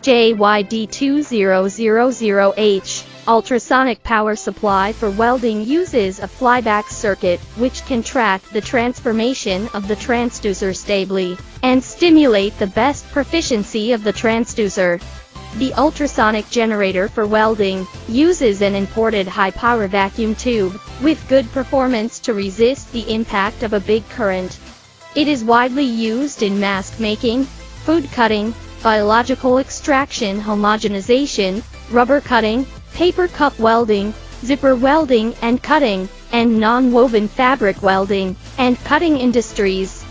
JYD2000H. Ultrasonic power supply for welding uses a flyback circuit, which can track the transformation of the transducer stably, and stimulate the best proficiency of the transducer. The ultrasonic generator for welding uses an imported high-power vacuum tube, with good performance to resist the impact of a big current. It is widely used in mask making, food cutting, biological extraction homogenization, rubber cutting, paper cup welding, zipper welding and cutting, and non-woven fabric welding and cutting industries.